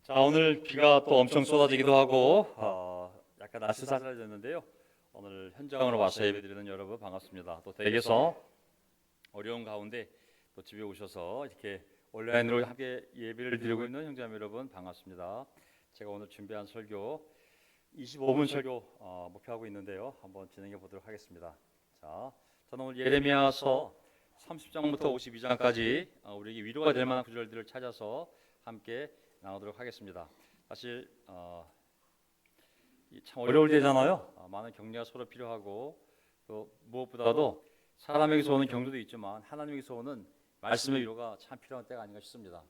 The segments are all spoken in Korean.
자, 오늘 비가 또 엄청 쏟아지기도 하고 약간 날씨 살살해졌는데요. 오늘 현장으로 와서 예배드리는 여러분 반갑습니다. 또 댁에서 어려운 가운데 또 집에 오셔서 이렇게 온라인으로 함께 예배를 드리고 있는 형제자매 여러분 반갑습니다. 제가 오늘 준비한 설교 25분 설교 목표하고 있는데요. 한번 진행해 보도록 하겠습니다. 자, 저는 오늘 예레미야서 30장부터 52장까지 우리에게 위로가 될 만한 구절들을 찾아서 함께 나누도록 하겠습니다. 사실 참 어려울 때잖아요. 많은 격려가 서로 필요하고 또 무엇보다도 사람에게서 오는 격려도 있지만 하나님에게서 오는 말씀의 위로가 참 필요한 때가 아닌가 싶습니다.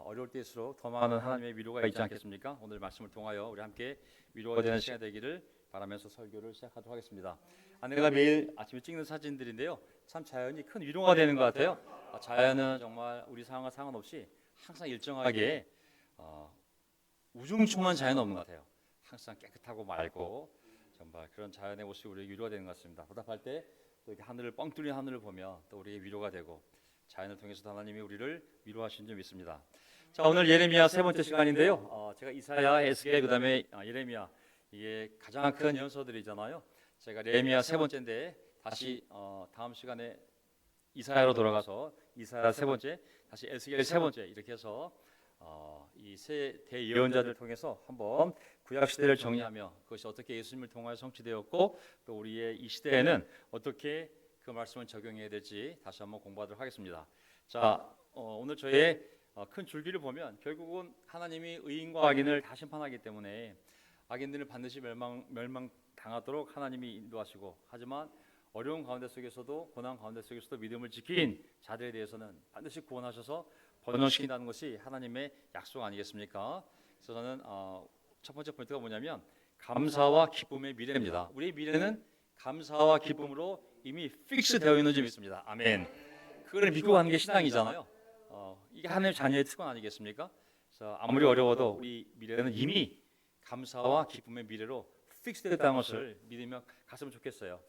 어려울 때일수록 더 많은 하나님의 위로가 있지 않겠습니까? 오늘 말씀을 통하여 우리 함께 위로가 되는 시간이 되기를 바라면서 설교를 시작하도록 하겠습니다. 내가 매일 아침에 찍는 사진들인데요, 참 자연이 큰 위로가 되는 것 같아요. 자연은 정말 우리 상황과 상관없이 항상 일정하게 우중충한 자연은 없는 것 같아요. 항상 깨끗하고 맑고 정말 그런 자연의 모습이 우리에게 위로가 되는 것 같습니다. 보답할 때 또 이렇게 하늘을 뻥 뚫린 하늘을 보며 또 우리에게 위로가 되고 자연을 통해서도 하나님이 우리를 위로하시는 줄 믿습니다. 자, 오늘 예레미야 세 번째 시간인데요. 제가 이사야, 에스겔, 그다음에 예레미야, 이게 가장 큰 연서들이잖아요. 제가 예레미야 세 번째인데 다시 다음 시간에 이사야로 돌아가서 이사야 세 번째, 다시 에스겔 세 번째 이렇게 해서 이 세 대예언자들을 통해서 한번 구약 시대를 정리하며 그것이 어떻게 예수님을 통하여 성취되었고 또 우리의 이 시대에는 어떻게 그 말씀을 적용해야 될지 다시 한번 공부하도록 하겠습니다. 자, 오늘 저의 큰 줄기를 보면 결국은 하나님이 의인과 악인을 다 심판하기 때문에 악인들을 반드시 멸망당하도록 하나님이 인도하시고, 하지만 어려운 가운데 속에서도 고난 가운데 속에서도 믿음을 지킨 자들에 대해서는 반드시 구원하셔서 번영시킨다는 것이 하나님의 약속 아니겠습니까? 그래서 저는 첫 번째 포인트가 뭐냐면 감사와 기쁨의 미래입니다. 우리의 미래는 감사와 기쁨으로 이미 픽스 되어 있는 줄 믿습니다. 아멘. 그걸 믿고 가는 게 신앙이잖아요. 이게 하나님의 자녀의 특권 아니겠습니까? 그래서 아무리 어려워도 우리 미래는 이미 감사와 기쁨의 미래로 픽스되었다는 것을 믿으며 갔으면 좋겠어요.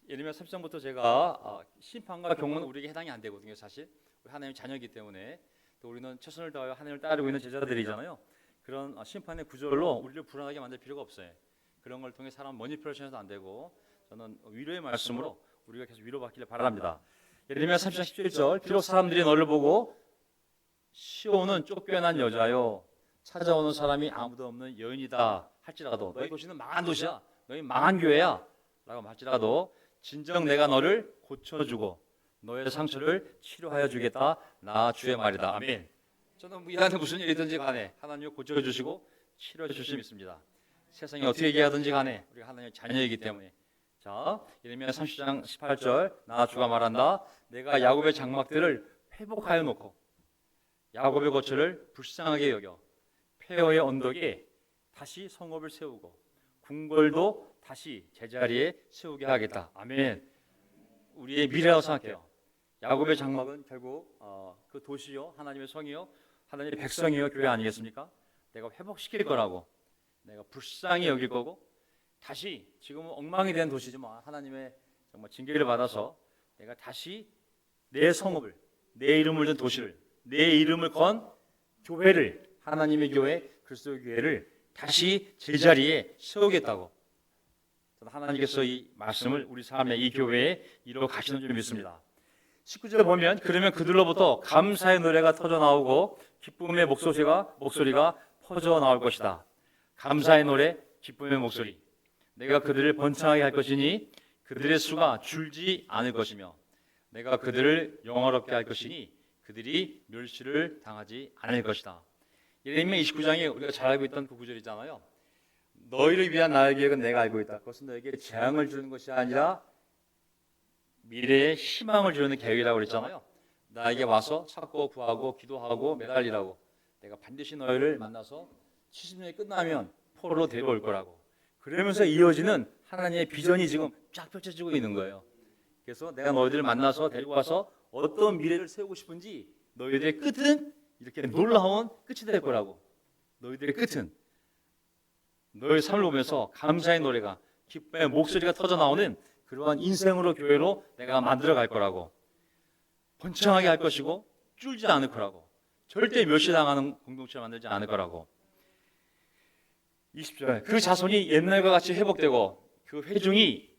예레미야 3장부터 제가 심판과 경고는 우리에게 해당이 안 되거든요. 사실 우리 하나님의 자녀이기 때문에, 또 우리는 최선을 다하여 하나님을 따르고 있는 제자들이잖아요. 그런 심판의 구절로 우리를 불안하게 만들 필요가 없어요. 그런 걸 통해 사람 머니플레이션해서는 안 되고, 저는 위로의 말씀으로 우리가 계속 위로받기를 바랍니다. 예레미야 30장 17절, 비록 사람들이 너를 보고 시온은 쫓겨난 여자요, 찾아오는 사람이 아무도 없는 여인이다 할지라도, 너희 도시는 망한 도시야, 너희 망한 교회야 라고 할지라도 진정 내가 너를 고쳐주고 너의 상처를 치료하여 주겠다. 나 주의 말이다. 아멘. 저는 이 안에 무슨 일이든지 간에 하나님이 고쳐주시고 치료해 주실 믿습니다. 세상이 어떻게 얘기하든지 간에 우리가 하나님의 자녀이기 때문에. 자, 예레미야 30장 18절, 나 주가 말한다. 내가 야곱의 장막들을 회복하여 놓고 야곱의 거처를 불쌍하게 여겨 폐허의 언덕에 다시 성읍을 세우고 궁궐도 다시 제자리에 세우게 하겠다. 아멘. 우리의 미래라고 생각해요. 야곱의 장막은 결국 그 도시요, 하나님의 성이요, 하나님의 백성이요, 교회 아니겠습니까? 내가 회복시킬 거라고, 내가 불쌍히 여길 거고, 다시 지금은 엉망이 된 도시지만 하나님의 정말 징계를 받아서 내가 다시 내 성읍을, 내 이름을 든 도시를, 내 이름을 건 교회를, 하나님의 교회, 그리스도의 교회를 다시 제자리에 세우겠다고. 하나님께서 이 말씀을 우리 삶의 이 교회에 이루어 가시는 줄 믿습니다. 19절 보면 그러면 그들로부터 감사의 노래가 터져 나오고 기쁨의 목소리가 퍼져 나올 것이다. 감사의 노래, 기쁨의 목소리. 내가 그들을 번창하게 할 것이니 그들의 수가 줄지 않을 것이며 내가 그들을 영화롭게 할 것이니 그들이 멸시를 당하지 않을 것이다. 예레미야 29장에 우리가 잘 알고 있던 그 구절이잖아요. 너희를 위한 나의 계획은 내가 알고 있다. 그것은 너에게 재앙을 주는 것이 아니라 미래의 희망을 주는 계획이라고 그랬잖아요. 나에게 와서 찾고 구하고 기도하고 매달리라고. 내가 반드시 너희를 만나서 70년이 끝나면 포로로 데려올 거라고. 그러면서 이어지는 하나님의 비전이 지금 쫙 펼쳐지고 있는 거예요. 그래서 내가 너희들을 만나서 데리고 와서 어떤 미래를 세우고 싶은지, 너희들의 끝은 이렇게 놀라운 끝이 될 거라고. 너희들의 끝은 너의 삶을 보면서 감사의 노래가, 기쁨의 목소리가 터져 나오는 그러한 인생으로, 교회로 내가 만들어 갈 거라고. 번창하게 할 것이고 줄지 않을 거라고. 절대 멸시당하는 공동체를 만들지 않을 거라고. 20절 그 자손이 옛날과 같이 회복되고 그 회중이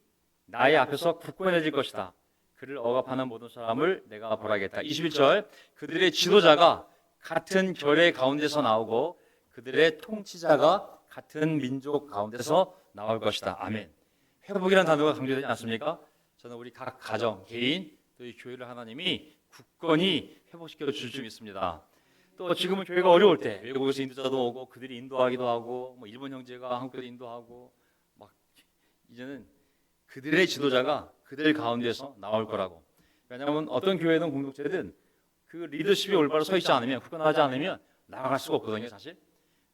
나의 앞에서 굳건해질 것이다. 그를 억압하는 모든 사람을 내가 벌하겠다. 21절 그들의 지도자가 같은 결의 가운데서 나오고 그들의 통치자가 같은 민족 가운데서 나올 것이다. 아멘. 회복이라는 단어가 강조되지 않습니까? 저는 우리 각 가정, 개인, 또 이 교회를 하나님이 굳건히 회복시켜 줄 수 있습니다. 또 지금은 교회가 어려울 때 외국에서 인도자도 오고 그들이 인도하기도 하고 뭐 일본 형제가 한국에도 인도하고 막 이제는 그들의 지도자가 그들 가운데서 나올 거라고. 왜냐하면 어떤 교회든 공동체든 그 리더십이 올바로 서 있지 않으면 굳건하지 않으면 나아갈 수가 없거든요, 사실.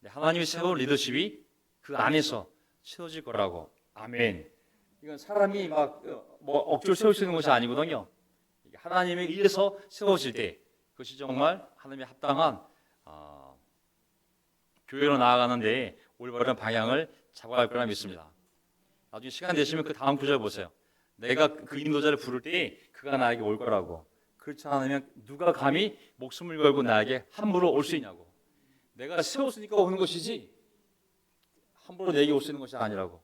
하나님이 세운 리더십이 그 안에서 세워질 거라고. 아멘. 이건 사람이 막 뭐 억지로 세울 수 있는 것이 아니거든요. 하나님에 의해서 세워질 때 그것이 정말 하나님의 합당한 교회로 나아가는데 올바른 방향을 잡아갈 거라 믿습니다. 나중에 시간 되시면 그 다음 구절 보세요. 내가 그 인도자를 부를 때 그가 나에게 올 거라고. 그렇지 않으면 누가 감히 목숨을 걸고 나에게 함부로 올 수 있냐고. 내가 세웠으니까 오는 것이지 함부로 내게 올 수 있는 것이 아니라고.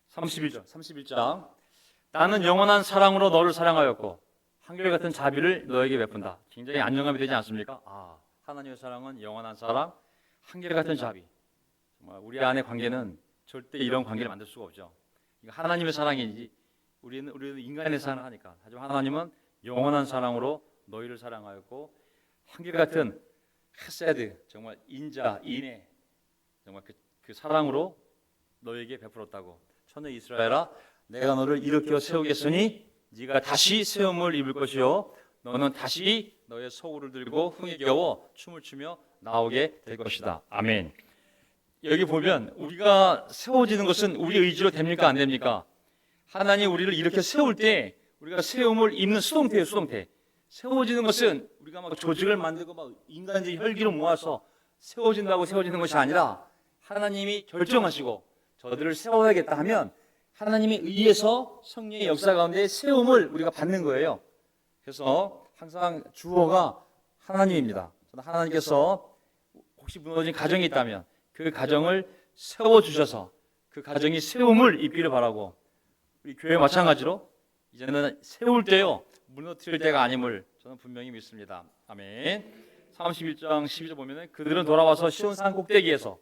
31장 나는 영원한 사랑으로 너를 사랑하였고 한결같은 자비를 너에게 베푼다. 굉장히 안정감이 되지 않습니까? 하나님의 사랑은 영원한 사랑, 한결같은 자비. 정말 우리 안의 관계는 절대 이런 관계를 만들 수가 없죠. 이거 하나님의 사랑이지 우리는 인간의 사랑을 하니까. 하지만 하나님은 영원한 사랑으로 너희를 사랑하였고 한결같은 헤세드, 정말 인자, 인애, 정말 그 사랑으로 너에게 베풀었다고. 천하 이스라엘아, 내가 너를 일으켜 세우겠으니 네가 다시 세움을 입을 것이요 너는 다시 너의 소울을 들고 흥에 겨워 춤을 추며 나오게 될 것이다. 아멘. 여기 보면 우리가 세워지는 것은 우리 의지로 됩니까? 안 됩니까? 하나님 우리를 이렇게 세울 때 우리가 세움을 입는 수동태예요. 수동태. 세워지는 것은 우리가 막 조직을 만들고 막 인간의 혈기를 모아서 세워진다고 세워지는 것이 아니라 하나님이 결정하시고 저들을 세워야겠다 하면 하나님에 의해서 성령의 역사 가운데 세움을 우리가 받는 거예요. 그래서 항상 주어가 하나님입니다. 하나님께서 혹시 무너진 가정이 있다면 그 가정을 세워주셔서 그 가정이 세움을 입기를 바라고, 우리 교회 마찬가지로 이제는 세울 때요 무너뜨릴 때가 아님을 저는 분명히 믿습니다. 아멘. 31장 12절 보면은 그들은 돌아와서 시온산 꼭대기에서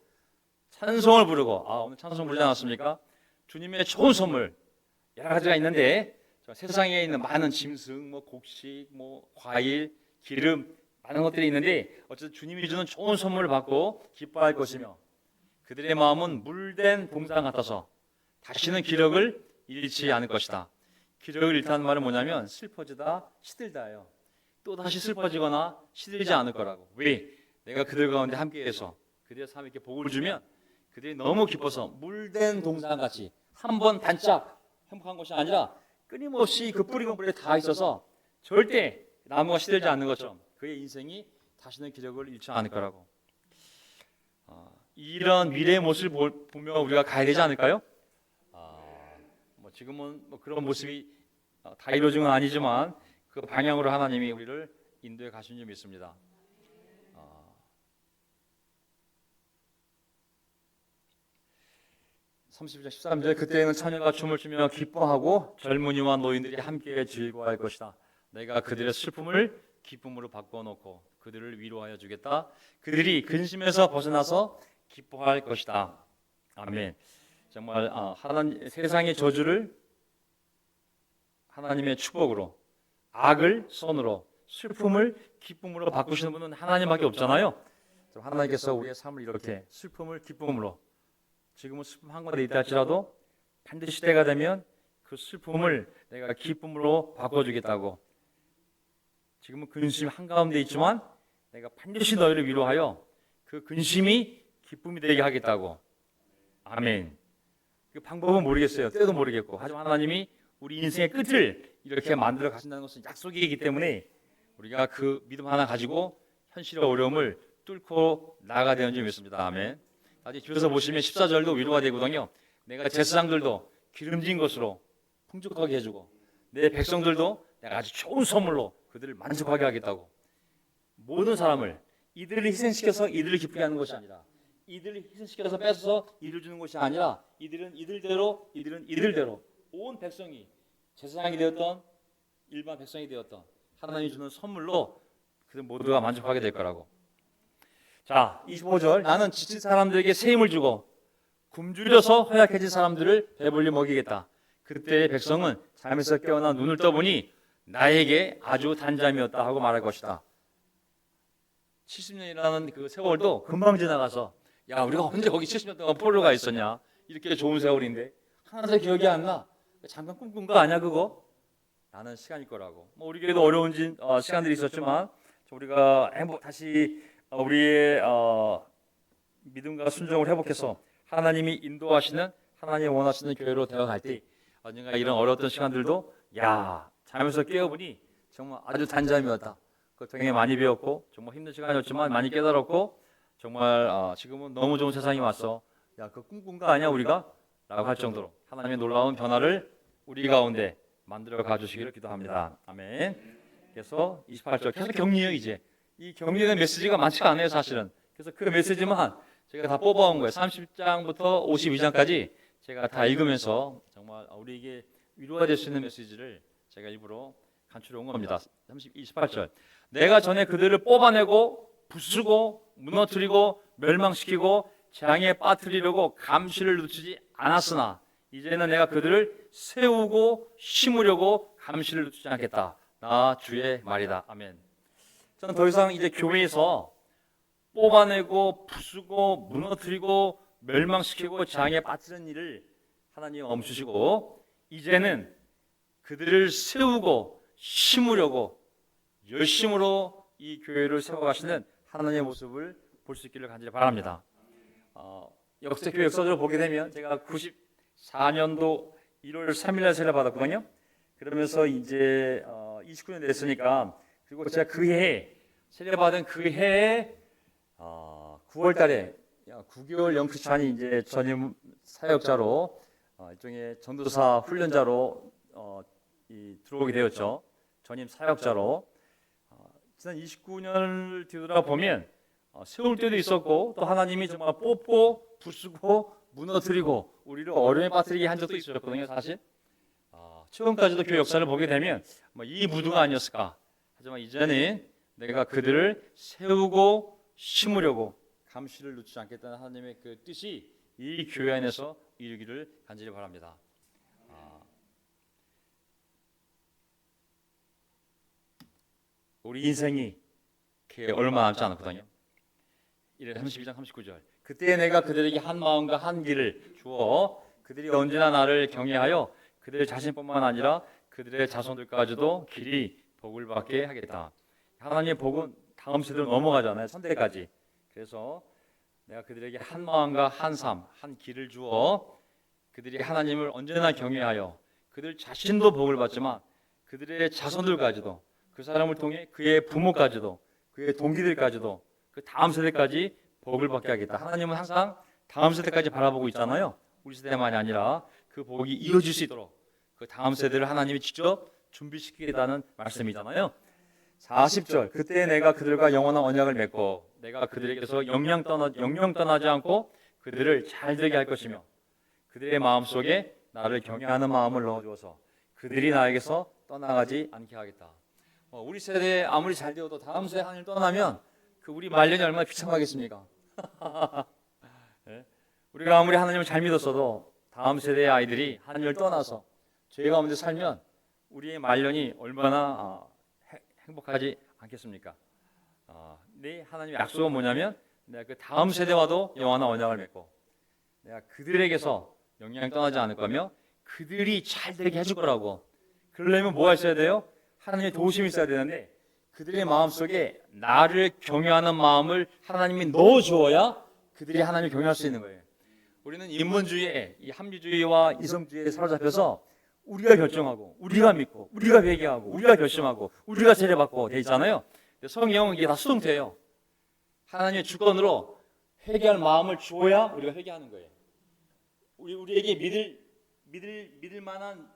찬송을 부르고, 오늘 찬송 부르지 않았습니까? 주님의 좋은 선물 여러 가지가 있는데 세상에 있는 많은 짐승, 뭐 곡식, 뭐 과일, 기름 많은 것들이 있는데 어쨌든 주님이 주는 좋은 선물을 받고 기뻐할 것이며 그들의 마음은 물된 동상 같아서 다시는 기력을 잃지 않을 것이다. 기력을 잃다는 말은 뭐냐면 슬퍼지다, 시들다예요. 또 다시 슬퍼지거나 시들지 않을 거라고. 왜? 내가 그들 가운데 함께해서 그들의 삶에 이렇게 복을 주면 그들이 너무 기뻐서 물된 동상같이 한 번 반짝 행복한 것이 아니라 끊임없이 그 뿌리가 물에 다 있어서 절대 나무가 시들지 않는 것처럼 그의 인생이 다시는 기력을 잃지 않을 거라고. 이런 미래의 모습을 보며 우리가 가야 되지 않을까요? 뭐 지금은 뭐 그런 모습이 다 이루어진 건 아니지만 그 방향으로 하나님이 우리를 인도해 가신 줄 믿습니다. 30절 13절 그때는 처녀가 춤을 추며 기뻐하고 젊은이와 노인들이 함께 즐거워할 것이다. 내가 그들의 슬픔을 기쁨으로 바꿔놓고 그들을 위로하여 주겠다. 그들이 근심에서 벗어나서 기뻐할 것이다. 아멘. 정말 하나님 세상의 저주를 하나님의 축복으로, 악을 선으로, 슬픔을 기쁨으로 바꾸시는 분은 하나님밖에 없잖아요. 하나님께서 우리의 삶을 이렇게 슬픔을 기쁨으로, 지금은 슬픔 한가운데 있다 할지라도 반드시 때가 되면 그 슬픔을 내가 기쁨으로 바꿔주겠다고. 지금은 근심 한가운데 있지만 내가 반드시 너희를 위로하여 그 근심이 기쁨이 되게 하겠다고. 아멘. 그 방법은 모르겠어요. 때도 모르겠고. 하지만 하나님이 우리 인생의 끝을 이렇게 만들어 가신다는 것은 약속이기 때문에 우리가 그 믿음 하나 가지고 현실의 어려움을 뚫고 나아가야 되는 줄 믿습니다. 아멘. 아직 줄여서 보시면 14절도 위로가 되거든요. 내가 제사장들도 기름진 것으로 풍족하게 해주고 내 백성들도 내가 아주 좋은 선물로 그들을 만족하게 하겠다고. 모든 사람을 이들을 희생시켜서 이들을 기쁘게 하는 것이 아니라, 이들을 희생시켜서 뺏어서 이를 주는 것이 아니라, 이들은 이들대로 온 백성이, 제사장이 되었던 일반 백성이 되었던 하나님이 주는 선물로 그들 모두가 만족하게 될 거라고. 자, 25절. 나는 지친 사람들에게 새 힘을 주고 굶주려서 허약해진 사람들을 배불리 먹이겠다. 그때 백성은 잠에서 깨어나 눈을 떠보니 나에게 아주 단잠이었다 하고 말할 것이다. 70년이라는 그 세월도 금방 지나가서, 야, 우리가 언제 거기 70년 동안 포로가 있었냐, 이렇게 좋은 세월인데 하나도 기억이 안 나. 잠깐 꿈꾼 거 아니야 그거? 라는 시간일 거라고. 뭐 우리 교회도 어려운 시간들이 있었지만 우리가 다시 우리의 믿음과 순종을 회복해서 하나님이 인도하시는, 하나님이 원하시는 교회로 되어갈 때 언젠가 이런 어려웠던 시간들도, 야, 잠에서 깨어보니 정말 아주 단잠이었다. 그 통해 많이 배웠고 정말 힘든 시간이었지만 많이 깨달았고, 정말 지금은 너무 좋은 세상이 왔어. 야, 그 꿈꾼 거 아니야 우리가? 라고 할 정도로 하나님의 놀라운 변화를 우리 가운데 만들어 가주시기를 기도합니다. 아멘. 그래서 28절 계속 격려해요. 이제 이 격려의 메시지가 많지가 않아요 사실은. 그래서 그 메시지만 제가 다 뽑아온 거예요. 30장부터 52장까지 제가 다 읽으면서 정말 우리에게 위로가 될 수 있는 메시지를 제가 일부러 간추려 온 겁니다. 28절. 내가 전에 그들을 뽑아내고 부수고 무너뜨리고 멸망시키고 재앙에 빠뜨리려고 감시를 늦추지 않았으나 이제는 내가 그들을 세우고 심으려고 감시를 늦추지 않겠다. 나 주의 말이다. 아멘. 저는 더 이상 이제 교회에서 뽑아내고 부수고 무너뜨리고 멸망시키고 재앙에 빠뜨리는 일을 하나님 멈추시고 이제는 그들을 세우고 심으려고 열심으로 이 교회를 세워가시는 하나님의 모습을 볼 수 있기를 간절히 바랍니다. 역대교회 역사적으로 보게 되면 제가 94년도 1월 3일날 세례 받았거든요. 그러면서 이제 29년 됐으니까, 그리고 제가 그 해에 세례 받은 그 해에 9월달에 9개월 영크찬이 이제 전임 사역자로 일종의 전도사 훈련자로 들어오게 되었죠. 전임 사역자로. 지난 29년을 뒤돌아보면 세울 때도 있었고 또 하나님이 정말 뽑고 부수고 무너뜨리고 우리를 어려움에 빠뜨리게 한 적도 있었거든요. 사실 최근까지도 교회 역사를 보게 되면 이 무드가 아니었을까. 하지만 이제는 내가 그들을 세우고 심으려고 감시를 늦추지 않겠다는 하나님의 그 뜻이 이 교회 안에서 이루기를 간절히 바랍니다. 우리 인생이 얼마 남지 않았거든요. 1회 32장 39절. 그때 내가 그들에게 한 마음과 한 길을 주어 그들이 언제나 나를 경외하여 그들 자신뿐만 아니라 그들의 자손들까지도 길이 복을 받게 하겠다. 하나님의 복은 다음 세대로 넘어가잖아요. 선대까지. 그래서 내가 그들에게 한 마음과 한 삶, 한 길을 주어 그들이 하나님을 언제나 경외하여 그들 자신도 복을 받지만 그들의 자손들까지도, 그 사람을 통해 그의 부모까지도, 그의 동기들까지도, 그 다음 세대까지 복을 받게 하겠다. 하나님은 항상 다음 세대까지 바라보고 있잖아요. 우리 세대만이 아니라 그 복이 이어질 수 있도록 그 다음 세대를 하나님이 직접 준비시키겠다는 말씀이잖아요. 40절. 그때 내가 그들과 영원한 언약을 맺고 내가 그들에게서 영영 떠나지 않고 그들을 잘되게 할 것이며 그들의 마음속에 나를 경외하는 마음을 넣어주어서 그들이 나에게서 떠나가지 않게 하겠다. 우리 세대 아무리 잘 되어도 다음 세대 하나님을 떠나면 그 우리 말년이 얼마나 비참하겠습니까? 네? 우리가 아무리 하나님을 잘 믿었어도 다음 세대의 아이들이 하나님을 떠나서 죄 가운데 살면 우리의 말년이 얼마나 행복하지 않겠습니까? 네, 하나님의 약속은 뭐냐면 내가 그 다음 세대와도 영원한 언약을 맺고 내가 그들에게서 영향을 떠나지 않을 거며 그들이 잘 되게 해줄 거라고. 그러려면 뭐가 있어야 돼요? 하나님의 도우심이 있어야 되는데 그들의 마음속에 나를 경외하는 마음을 하나님이 넣어주어야 그들이 하나님을 경외할 수 있는 거예요. 우리는 인본주의에, 이 합리주의와 이성주의에 사로잡혀서 우리가 결정하고 우리가 믿고 우리가 회개하고 우리가 결심하고 우리가 세례받고 돼 있잖아요. 성경은 이게 다 수동태예요. 하나님의 주권으로 회개할 마음을 주어야 우리가 회개하는 거예요. 우리에게 믿을 만한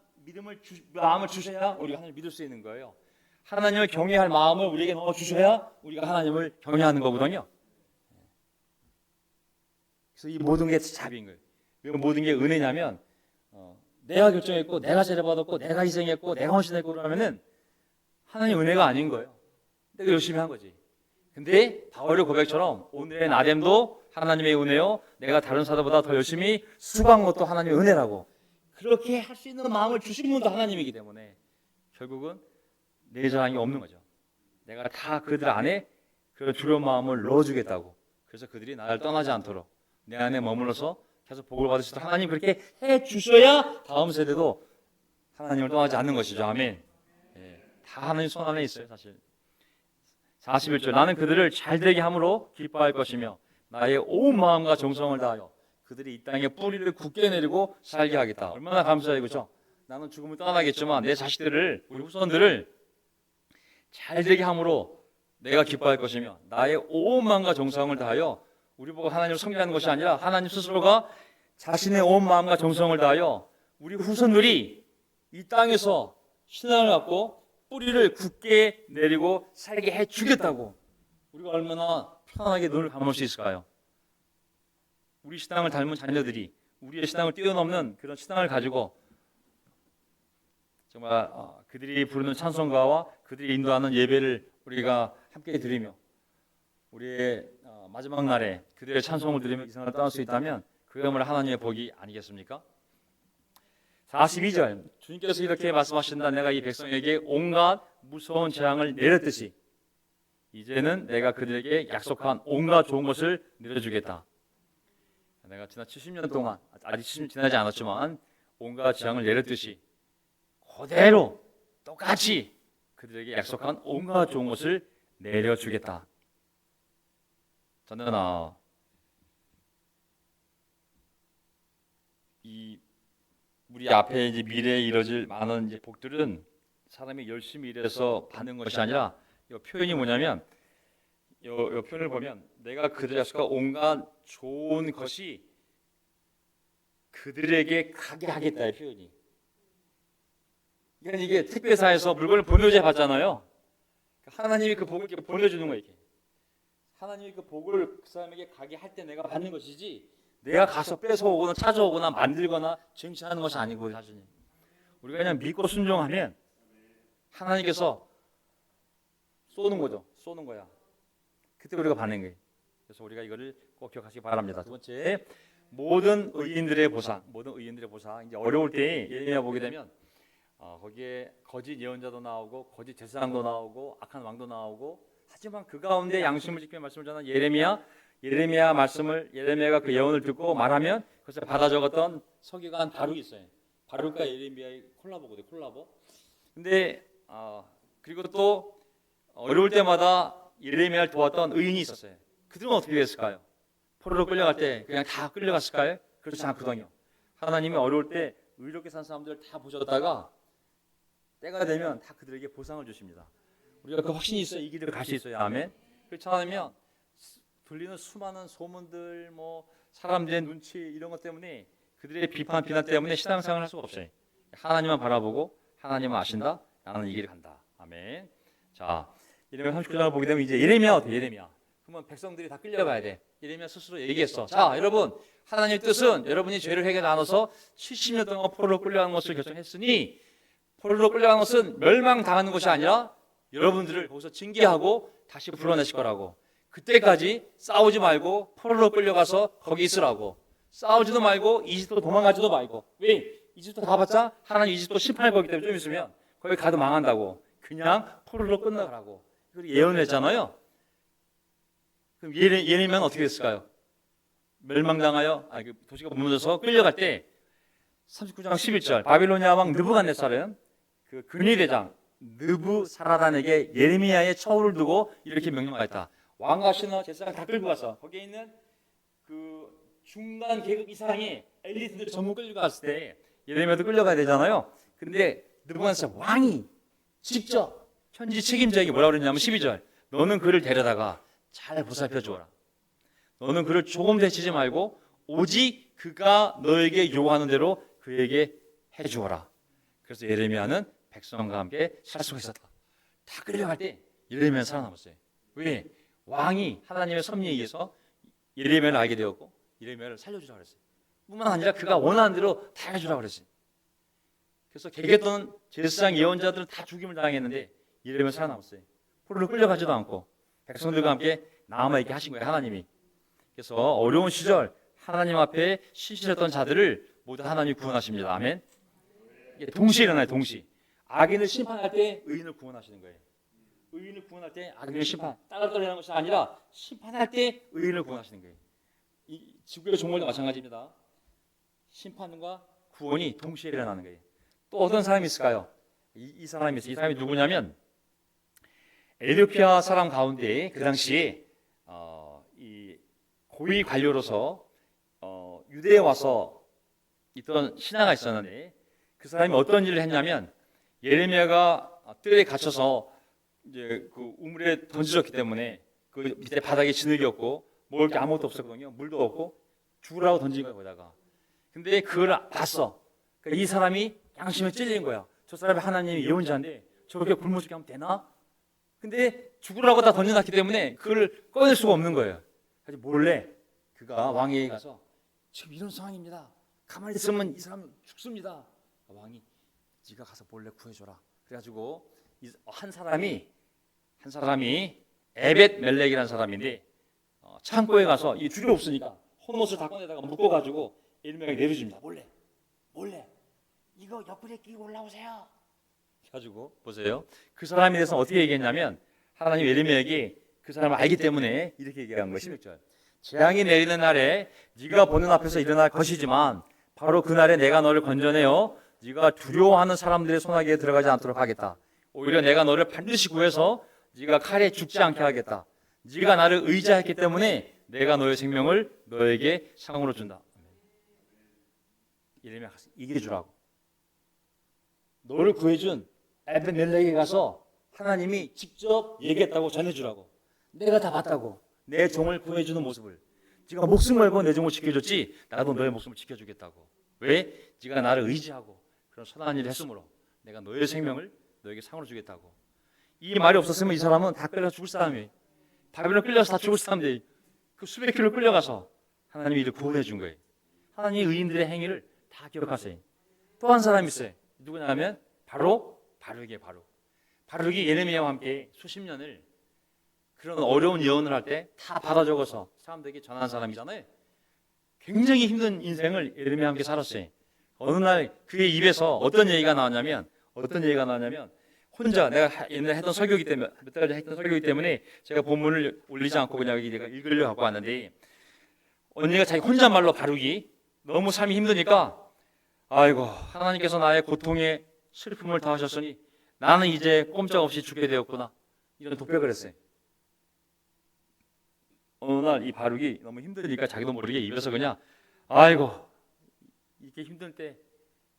마음을 주셔야 우리가 하나님을 믿을 수 있는 거예요. 하나님을 경외할 마음을 우리에게 넣어 주셔야 우리가 하나님을 경외하는 거거든요. 그래서 이 모든 게 자비인 거예요. 이 모든 게 은혜냐면 내가 결정했고 내가 세례받았고 내가 희생했고 내가 헌신했고 그러면은 하나님 은혜가 아닌 거예요. 내가 열심히 한 거지. 근데 바울의 고백처럼 오늘의 나됨도 하나님의 은혜요, 내가 다른 사람보다 더 열심히 수고한 것도 하나님의 은혜라고, 그렇게 할 수 있는 마음을 주신 분도 하나님이기 때문에 결국은 내 자랑이 없는 거죠. 내가 다 그들 안에 그런 두려운 마음을 넣어주겠다고. 그래서 그들이 나를 떠나지 않도록 내 안에 머물러서 계속 복을 받을 수 있도록 하나님 그렇게 해주셔야 다음 세대도 하나님을 떠나지 않는 것이죠. 아멘. 다 하나님 손 안에 있어요. 사실 41절, 나는 그들을 잘되게 함으로 기뻐할 것이며 나의 온 마음과 정성을 다하여 그들이 이 땅에 뿌리를 굳게 내리고 살게 하겠다. 얼마나 감사해요, 그렇죠? 나는 죽음을 떠나겠지만 내 자식들을, 우리 후손들을 잘되게 함으로 내가 기뻐할 것이며 나의 온 마음과 정성을 다하여, 우리 보고 하나님을 섬기는 것이 아니라 하나님 스스로가 자신의 온 마음과 정성을 다하여 우리 후손들이 이 땅에서 신앙을 갖고 뿌리를 굳게 내리고 살게 해주겠다고. 우리가 얼마나 편안하게 눈을 감을 수 있을까요? 우리 신앙을 닮은 자녀들이 우리의 신앙을 뛰어넘는 그런 신앙을 가지고 정말 그들이 부르는 찬송가와 그들이 인도하는 예배를 우리가 함께 드리며 우리의 마지막 날에 그들의 찬송을 들으며 이 세상을 떠날 수 있다면 그야말로 하나님의 복이 아니겠습니까? 42절, 주님께서 이렇게 말씀하신다. 내가 이 백성에게 온갖 무서운 재앙을 내렸듯이 이제는 내가 그들에게 약속한 온갖 좋은 것을 내려주겠다. 내가 지난 70년 동안, 아직 70년 지나지 않았지만 온갖 재앙을 내렸듯이 그대로 똑같이 그들에게 약속한 온갖 좋은 것을 내려주겠다. 저는 이 우리 앞에 이제 미래에 이뤄질 많은 이제 복들은 사람이 열심히 일해서 받는 것이 아니라, 이 표현이 뭐냐면, 이 표현을 보면 내가 그들의 약속과 온갖 좋은 것이 그들에게 가게 하겠다의 표현이. 그러니까 이게 택배사에서 물건을 보내줘야 받잖아요. 하나님이 그 복을 이렇게 보내주는 거예요. 이렇게. 하나님이 그 복을 그 사람에게 가게 할 때 내가 받는 것이지, 내가 가서 뺏어오거나 찾아오거나 만들거나 쟁취하는 것이 아니고, 사실 우리가 그냥 믿고 순종하면 하나님께서 쏘는 거죠. 쏘는 거야. 그때 우리가 받는 거예요. 그래서 우리가 이거를 꼭 기억하시기 바랍니다. 두 번째, 모든 의인들의 보상. 모든 의인들의 보상. 이제 어려울 때 예레미야 보게 되면 거기에 거짓 예언자도 나오고 거짓 제사장도 나오고 악한 왕도 나오고, 하지만 그 가운데 양심을 지키며 말씀을 전한 예레미야 말씀을, 예레미야가 그 예언을 듣고 말하면 그것을 받아 적었던 서기관 바룩이 있어요. 바룩과 예레미야의 콜라보거든요. 콜라보. 근데 그리고 또 어려울 때마다 예레미야를 도왔던 의인이 있었어요. 그들은 어떻게 됐을까요? 포로로 끌려갈 때 그냥 다 끌려갔을까요? 그렇지 않거든요. 하나님이 어려울 때 의롭게 산 사람들을 다 보셨다가 때가 되면 다 그들에게 보상을 주십니다. 우리가 그 확신이 있어야 이 길을 갈 수 있어요. 아멘. 그렇지 않으면 들리는 수많은 소문들, 뭐 사람들의 눈치 이런 것 때문에, 그들의 비난 때문에 신앙생활을 할 수가 없어요. 하나님만 바라보고 하나님은 아신다. 나는 이 길을 간다. 아멘. 자, 예레미야 39장을 보게 되면 이제 예레미야 어때? 예레미야. 그러면 백성들이 다 끌려가야 돼. 예레미야 스스로 얘기했어. 자, 여러분, 하나님의 뜻은 여러분이 죄를 회개 나눠서 70년 동안 포로로 끌려가는 것을 결정했으니, 포로로 끌려가는 것은 멸망당하는 것이 아니라 여러분들을 거기서 징계하고 다시 불러내실 거라고. 그때까지 싸우지 말고 포로로 끌려가서 거기 있으라고. 싸우지도 말고 이집트로 도망가지도 말고. 왜? 이집트 가봤자 하나님 이집트 심판할 거기 때문에 좀 있으면 거기 가도 망한다고. 그냥 포로로 끝나가라고. 이걸 예언했잖아요. 그럼 예레미야는 어떻게 됐을까요? 멸망당하여 도시가 무너져서 끌려갈 때 39장 11절, 바빌로니아 왕 느부갓네살은 그 근위대장 느부사라단에게 예레미야의 처우를 두고 이렇게 명령하였다. 왕과 신하 제사장 다 끌고 가서 거기에 있는 그 중간 계급 이상의 엘리트들 전부 끌고 갔을 때 예레미야도 끌려가야 되잖아요. 근데 느부갓네살 왕이 직접 현지 책임자에게 뭐라고 그랬냐면 12절, 너는 그를 데려다가 잘 보살펴 주어라. 너는 그를 조금 데치지 말고 오직 그가 너에게 요구하는 대로 그에게 해주어라. 그래서 예레미야는 백성과 함께 살 수가 있었다. 다 끌려갈 때 예레미야는 살아남았어요. 왜? 왕이 하나님의 섭리에 의해서 예레미야를 알게 되었고 예레미야를 살려주라고 그랬어요. 뿐만 아니라 그가 원하는 대로 다 해주라고 그랬어요. 그래서 개겼던 제사장 예언자들은 다 죽임을 당했는데 예레미야 살아남았어요. 포로로 끌려가지도 않고 백성들과 함께 남아있게 하신 거예요, 하나님이. 그래서 어려운 시절 하나님 앞에 신실했던 자들을 모두 하나님이 구원하십니다. 아멘. 이게 동시에 일어나요, 동시에. 악인을 심판할 때 의인을 구원하시는 거예요. 의인을 구원할 때 악인을 심판, 따라떨리는 것이 아니라 심판할 때 의인을 구원하시는 거예요. 이 지구의 종말도 마찬가지입니다. 심판과 구원이 동시에 일어나는 거예요. 또 어떤 사람이 있을까요? 이 사람이 있어요. 이 사람이 누구냐면 에티오피아 사람 가운데 그 당시에 이 고위 관료로서 유대에 와서 있던 신하가 있었는데 그 사람이 어떤 일을 했냐면 예레미야가 뜰에 갇혀서 이제 그 우물에 던져졌기 때문에 그 밑에 바닥에 진흙이 없고 먹을 게 아무것도 없었거든요. 물도 없고 죽으라고 던진 거야 거기다가. 근데 그걸 봤어. 그러니까 이 사람이 양심에 찔린 거야. 저 사람이 하나님의 예언자인데 저렇게 굶어 죽게 하면 되나? 근데 죽으라고 다 던져놨기 때문에 그걸 꺼낼 수가 없는 거예요. 그래서 몰래 그가 왕에게 가서 지금 이런 상황입니다. 가만히 있으면 이 사람 죽습니다. 왕이 네가 가서 몰래 구해줘라. 그래가지고 한 사람이 에벳 멜렉이라는 사람인데 창고에 가서 이 줄이 없으니까 헌옷을 다 꺼내다가 묶어가지고 예레미야에게 내려줍니다. 몰래 이거 옆구리에 끼고 올라오세요. 가지고 보세요. 그 사람에 대해서 어떻게 얘기했냐면 하나님 예레미야에게 그 사람을 알기 때문에 이렇게 얘기한 거예요. 16절. 재앙이 내리는 날에 네가 보는 앞에서 일어날 것이지만 바로 그날에 내가 너를 건져내어 네가 두려워하는 사람들의 손아귀에 들어가지 않도록 하겠다. 오히려 내가 너를 반드시 구해서 네가 칼에 죽지 않게 하겠다. 네가 나를 의지했기 때문에 내가 너의 생명을 너에게 상으로 준다. 예레미야 가서 얘기해 주라고. 너를 구해준 에벤멜렉에 가서 하나님이 직접 얘기했다고 전해주라고. 내가 다 봤다고. 내 종을 구해주는 모습을. 네가 목숨 걸고 내 종을 지켜줬지 나도 너의 목숨을 지켜주겠다고. 왜? 네가 나를 의지하고 그런 선한 일을 했으므로 내가 너의 생명을 너에게 상으로 주겠다고. 이 말이 없었으면 이 사람은 다 끌려 죽을 사람이에요. 바벨론 끌려서 다 죽을 사람들이 그 수백 킬로 끌려가서 하나님이 이를 구원해 준 거예요. 하나님이 의인들의 행위를 다 기억하세요. 또 한 사람이 있어요. 누구냐면 바로 바룩이에요. 바룩이 예레미야와 함께 수십 년을 그런 어려운 예언을 할 때 다 받아 적어서 사람들에게 전한 사람이잖아요. 굉장히 힘든 인생을 예레미야와 함께 살았어요. 어느 날 그의 입에서 어떤 얘기가 나왔냐면 혼자 내가 옛날에 했던 설교이기 때문에 몇 달 전에 했던 설교이기 때문에 제가 본문을 올리지 않고 그냥 여기 내가 읽으려고 갖고 왔는데 언니가 자기 혼잣말로 바룩이 너무 삶이 힘드니까 아이고 하나님께서 나의 고통에 슬픔을 더하셨으니 나는 이제 꼼짝없이 죽게 되었구나 이런 독백을 했어요. 어느 날 이 바룩이 너무 힘드니까 자기도 모르게 입에서 그냥 아이고 이렇게 힘들 때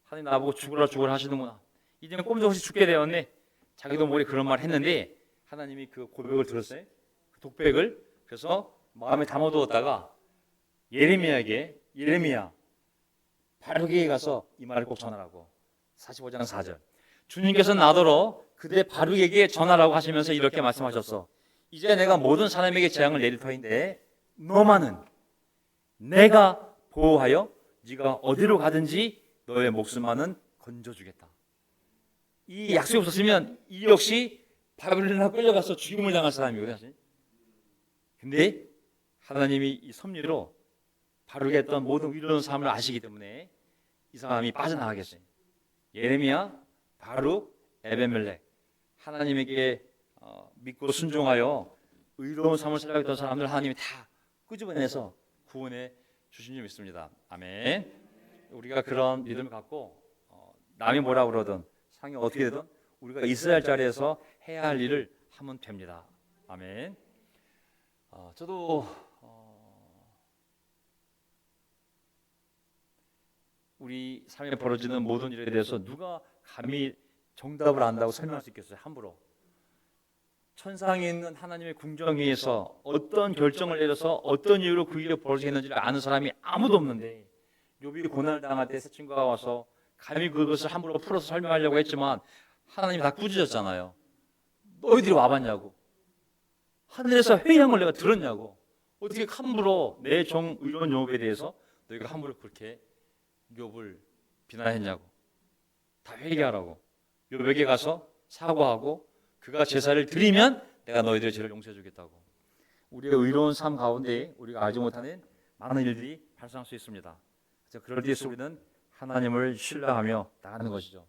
하나님 나보고 죽으라 하시는구나 이제는 꼼짝없이 죽게 되었네 자기도 모르게 그런 말 했는데 하나님이 그 고백을 들었어요. 그 독백을 그래서 마음에 담아두었다가 예레미야 바룩에게 가서 이 말을 꼭 전하라고 45장 4절 주님께서 나더러 그대 바룩에게 전하라고 하시면서 이렇게 말씀하셨어. 이제 내가 모든 사람에게 재앙을 내릴 터인데 너만은 내가 보호하여 네가 어디로 가든지 너의 목숨만은 건져주겠다. 이 약속이 없었으면 이 역시 바벨론에 끌려가서 죽임을 당할 사람이거든요. 근데 하나님이 이 섭리로 바룩에 했던 모든 위로는 삶을 아시기 때문에 이 사람이 빠져나가겠어요. 예레미야, 바룩, 에벤멜렉 하나님에게 믿고 순종하여 의로운 삶을 살아가던 사람들 하나님이 다 끄집어내서 구원해 주신 줄 믿습니다. 아멘. 우리가 그런 믿음을 갖고 남이 뭐라 그러든 상이 어떻게 되든 우리가 있어야 할 자리에서 해야 할 일을 하면 됩니다. 아멘. 저도 우리 삶에 벌어지는 모든 일에 대해서 누가 감히 정답을 안다고 설명할 수 있겠어요? 함부로. 천상에 있는 하나님의 궁정에서 어떤 결정을 내려서 어떤 이유로 그 일이 벌어지겠는지를 아는 사람이 아무도 없는데 욥이 고난을 당할 때 세 친구가 와서 감히 그것을 함부로 풀어서 설명하려고 했지만 하나님이 다 꾸짖었잖아요. 너희들이 와봤냐고. 하늘에서 회의한 걸 내가 들었냐고. 어떻게 함부로 내 종 의로운 욥에 대해서 너희가 함부로 그렇게 욥을 비난했냐고. 다 회개하라고. 욥에게 가서 사과하고 그가 제사를 드리면 내가 너희들의 죄를 용서해 주겠다고. 우리의 의로운 삶 가운데 우리가 알지 못하는 많은 일들이 발생할 수 있습니다. 그래서 그럴 때에서 우리는 하나님을 신뢰하며 나가는 것이죠.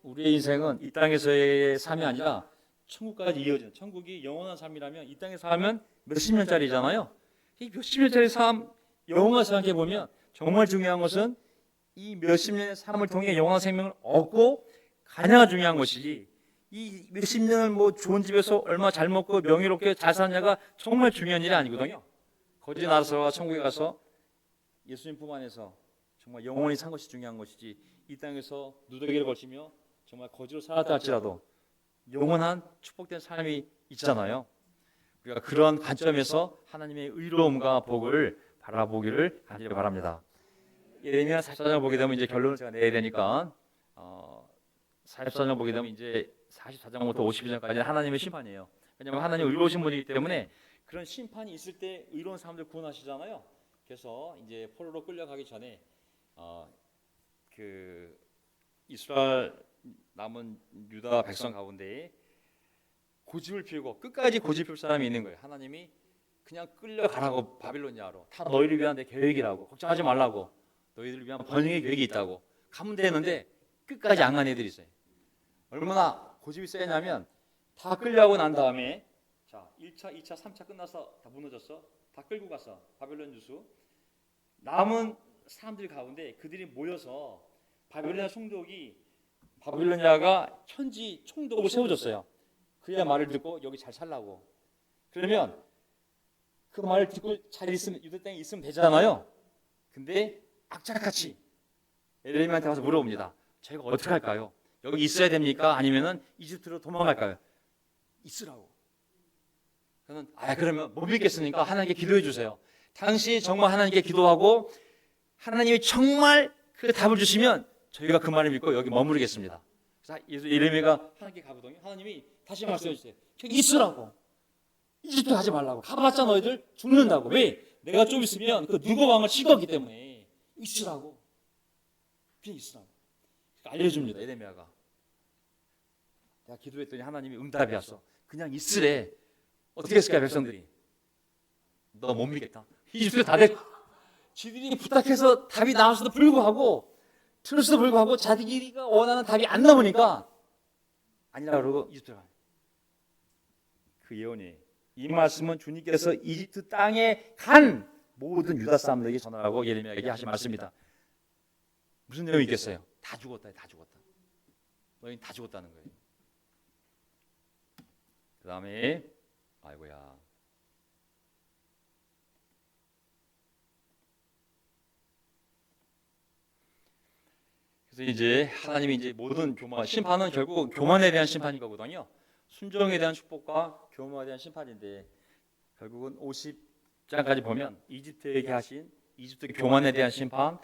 우리의 인생은 이 땅에서의 삶이 아니라 천국까지 이어지는, 천국이 영원한 삶이라면 이 땅에 살면 몇십 년짜리잖아요. 이 몇십 년짜리 삶, 영원한 생각해 보면 정말 중요한 것은 이 몇십 년의 삶을 통해 영원한 생명을 얻고 가냐가 중요한 것이지, 이 몇십 년을 뭐 좋은 집에서 얼마 잘 먹고 명예롭게 잘 사냐가 정말 중요한 일이 아니거든요. 거지 나서와 천국에 가서 예수님 품 안에서 정말 영원히 산 것이 중요한 것이지, 이 땅에서 누더기를 걸치며 정말 거지로 살았다 할지라도 영원한 축복된 삶이 있잖아요. 우리가 그런 관점에서 하나님의 의로움과 복을 바라보기를 간절히 바랍니다. 예레미야 44장을 보게 되면 이제 결론을 제가 내야 되니까 44장을 보게 되면 이제 44장부터 52장까지는 하나님의 심판이에요. 왜냐하면 하나님 의로우신 분이기 때문에 그런 심판이 있을 때 의로운 사람들 구원하시잖아요. 그래서 이제 포로로 끌려가기 전에 그 이스라엘 남은 유다 백성 가운데 고집을 피우고 끝까지 고집 피울 사람이 있는 거예요. 하나님이 그냥 끌려가라고, 바빌로니아로. 다 너희를 위한 내 계획이라고. 걱정하지 말라고. 너희들을 위한 번영의 계획이 있다고. 가면 되는데 끝까지 안 간 애들이 있어요. 얼마나 고집이 세냐면 다 끌려가고 난 다음에 자 1차, 2차, 3차 끝나서 다 무너졌어. 다 끌고 갔어. 바빌론 주수. 남은 사람들 가운데 그들이 모여서 바빌로니아 총독이, 바빌로니아가 천지 총독을 세워줬어요. 그의 말을 듣고 여기 잘 살라고. 그러면 그 말을 듣고 잘 있으면 유다 땅에 있으면 되잖아요. 근데 악착같이 에레미야한테 가서 물어봅니다. 저희가 어떻게 할까요? 여기 있어야 됩니까? 아니면은 이집트로 도망갈까요? 있으라고. 저는 그러면 못 믿겠으니까 하나님께 기도해 주세요. 당신이 정말 하나님께 기도하고 하나님이 정말 그 답을 주시면 저희가 그 말을 믿고 여기 머무르겠습니다. 그래서 예레미야가 하나님께 가거든요. 하나님이 다시 말씀해 주세요. 저기 있으라고. 이집트 가지 말라고. 가봤자 너희들 죽는다고. 왜? 내가 좀 있으면 그 누구 왕을 칠 거기 때문에 있으라고. 그냥 있으라고. 알려줍니다. 예레미야가. 내가 기도했더니 하나님이 응답이 왔어. 그냥 있으래. 어떻게 했을까 백성들이? 너 못 믿겠다. 이집트 다 됐고 지들이 부탁해서 답이 나왔어도 불구하고, 들었어도 불구하고 자기가 원하는 답이 안 나오니까 아니라 그러고 이집트로 가요. 그 예언이, 이 말씀은 주님께서 이집트 땅에 간 모든 유다 사람들에게 전하라고 예레미야에게 하신 말씀입니다. 무슨 내용이 있겠어요? 다 죽었다. 다 죽었다. 너희는 다 죽었다는 거예요. 그 다음에 아이고야, 그래서 이제 하나님이 이제 모든 교만, 심판은 결국 교만에 대한 심판인 거거든요. 순종에 대한 축복과 교만에 대한 심판인데, 결국은 50장까지 보면 이집트에게 하신 이집트 교만에 대한 심판,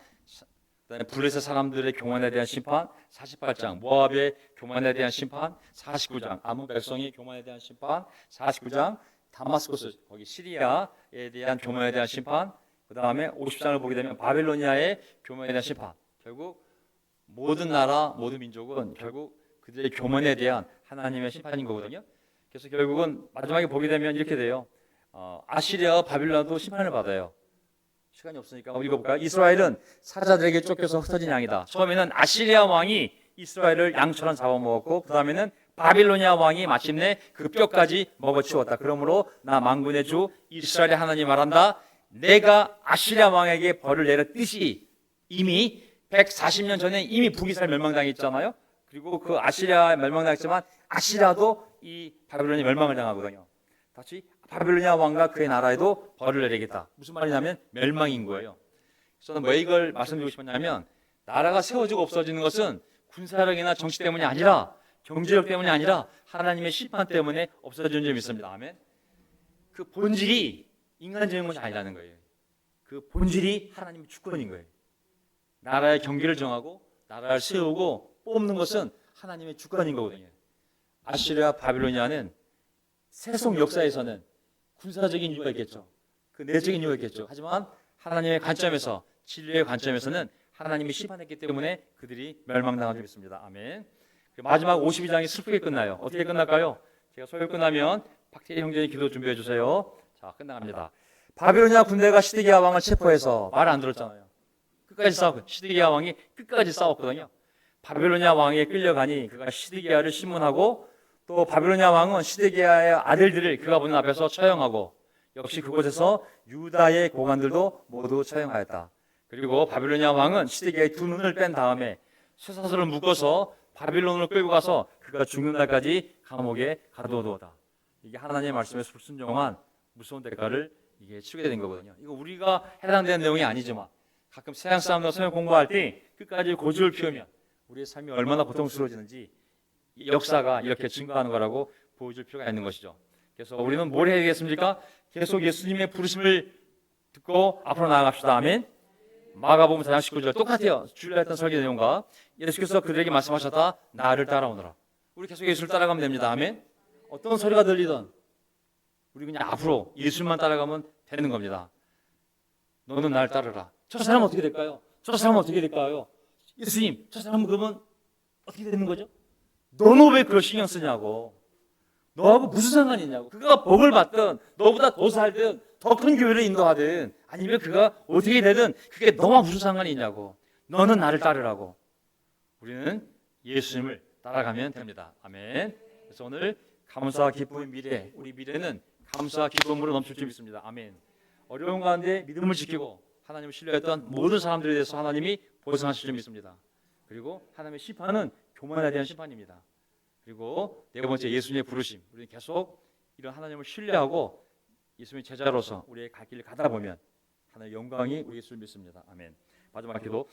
그다음에 블레셋 사람들의 교만에 대한 심판, 48장 모압의 교만에 대한 심판, 49장 아몬 백성의 교만에 대한 심판, 49장 다마스쿠스 거기 시리아에 대한 교만에 대한 심판, 그 다음에 50장을 보게 되면 바빌로니아의 교만에 대한 심판. 결국 모든 나라, 모든 민족은 결국 그들의 교만에 대한 하나님의 심판인 거거든요. 그래서 결국은 마지막에 보게 되면 이렇게 돼요. 아시리아와 바빌론도 심판을 받아요. 시간이 없으니까 한번 읽어볼까요? 이스라엘은 사자들에게 쫓겨서 흩어진 양이다. 처음에는 아시리아 왕이 이스라엘을 양처럼 잡아먹었고, 그 다음에는 바빌로니아 왕이 마침내 그 뼈까지 먹어치웠다. 그러므로 나 만군의 주 이스라엘의 하나님 말한다. 내가 아시리아 왕에게 벌을 내렸듯이, 이미 140년 전에 이미 북이스라엘 멸망당했잖아요. 그리고 그 아시리아 멸망당했지만 아시리아도 이 바빌론이 멸망을 당하거든요. 다시 바빌로니아 왕과 그의 나라에도 벌을 내리겠다. 무슨 말이냐면 멸망인 거예요. 저는 왜 이걸 말씀드리고 싶었냐면, 나라가 세워지고 없어지는 것은 군사력이나 정치 때문이 아니라, 경제력 때문이 아니라 하나님의 심판 때문에 없어지는 점이 있습니다. 아멘. 그 본질이 인간적인 것이 아니라는 거예요. 그 본질이 하나님의 주권인 거예요. 나라의 경기를 정하고 나라를 세우고 뽑는 것은 하나님의 주권인 거거든요. 아시리아 바빌로니아는 세속 역사에서는 군사적인 이유가 있겠죠. 그 내적인 이유가 있겠죠. 하지만 하나님의 관점에서, 진리의 관점에서는 하나님이 심판했기 때문에 그들이 멸망당한 줄 믿습니다. 아멘. 마지막 52장이 슬프게 끝나요. 어떻게 끝날까요? 제가 소요 끝나면 박태희 형제님 기도 준비해 주세요. 자, 끝나갑니다. 바벨로니아 군대가 시드기야 왕을 체포해서 말 안 들었잖아요. 끝까지 싸웠고, 시드기야 왕이 끝까지 싸웠거든요. 바벨로니아 왕에 끌려가니 그가 시드기야를 신문하고, 또 바벨로니아 왕은 시드기야의 아들들을 그가 보는 앞에서 처형하고, 역시 그곳에서 유다의 고관들도 모두 처형하였다. 그리고 바벨로니아 왕은 시드기야의 두 눈을 뺀 다음에 쇠사슬을 묶어서 바빌론으로 끌고 가서 그가 죽는 날까지 감옥에 가둬두었다. 이게 하나님의 말씀에 불순종한 무서운 대가를 이게 치르게 된 거거든요. 이거 우리가 해당되는 내용이 아니지만 가끔 세상 사람들 성경 공부할 때 끝까지 고집을 피우면 우리의 삶이 얼마나 고통스러워지는지 역사가 이렇게 증거하는 거라고 보여줄 필요가 있는 것이죠. 그래서 우리는 뭘 해야 되겠습니까? 계속 예수님의 부르심을 듣고 앞으로 나아갑시다. 아멘. 마가복음 4장 19절 똑같아요. 주일날 했던 설교 내용과 예수께서 그들에게 말씀하셨다. 나를 따라오너라. 우리 계속 예수를 따라가면 됩니다. 아멘. 어떤 소리가 들리든 우리 그냥 앞으로 예수만 따라가면 되는 겁니다. 너는 나를 따르라. 저 사람은 어떻게 될까요? 저 사람은 어떻게 될까요? 예수님, 저 사람은 그러면 어떻게 되는 거죠? 너는 왜 그걸 신경 쓰냐고. 너하고 무슨 상관이 있냐고. 그가 복을 받든 너보다 더 살든 더 큰 교회를 인도하든 아니면 그가 어떻게 되든 그게 너와 무슨 상관이 있냐고. 너는 나를 따르라고. 우리는 예수님을 따라가면 됩니다. 아멘. 그래서 오늘 감사와 기쁨의 미래, 우리 미래는 감사와 기쁨으로 넘칠 줄 믿습니다. 아멘. 어려운 가운데 믿음을 지키고 하나님을 신뢰했던 모든 사람들에 대해서 하나님이 보상하실 줄 믿습니다. 그리고 하나님의 심판은 교만에 대한 심판입니다. 그리고 네 번째 예수님의 부르심. 우리는 계속 이런 하나님을 신뢰하고 예수님의 제자로서 우리의 갈 길을 가다 보면 하나님의 영광이 우리 예수를 믿습니다. 아멘. 마지막 기도.